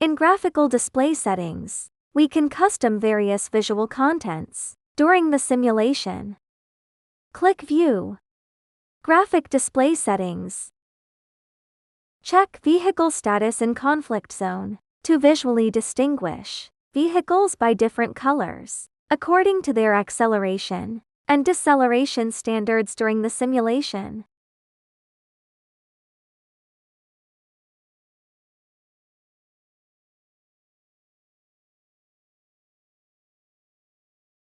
In graphical display settings, we can custom various visual contents during the simulation. Click View. Graphic display settings. Check Vehicle status in conflict zone to visually distinguish vehicles by different colors according to their acceleration and deceleration standards during the simulation.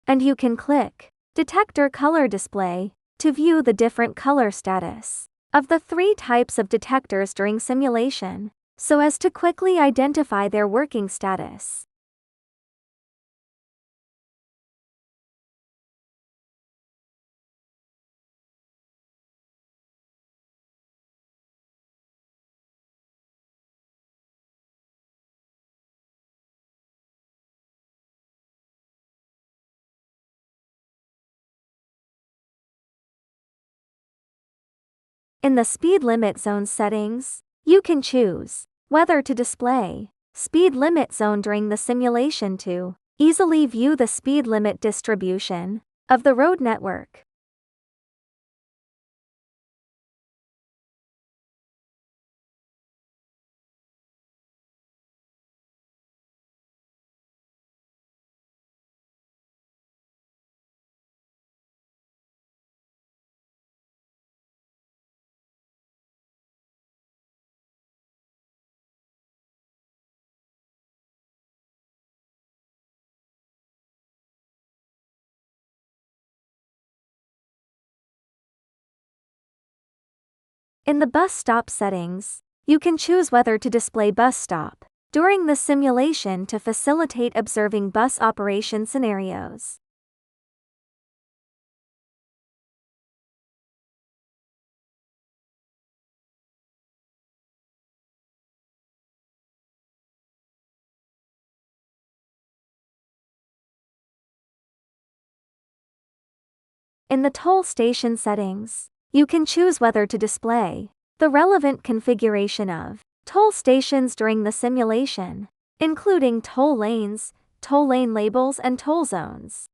And you can click Detector Color Display to view the different color status of the 3 types of detectors during simulation, so as to quickly identify their working status. In the speed limit zone settings, you can choose whether to display speed limit zone during the simulation to easily view the speed limit distribution of the road network. In the bus stop settings, you can choose whether to display bus stop during the simulation to facilitate observing bus operation scenarios. In the toll station settings, you can choose whether to display the relevant configuration of toll stations during the simulation, including toll lanes, toll lane labels, and toll zones.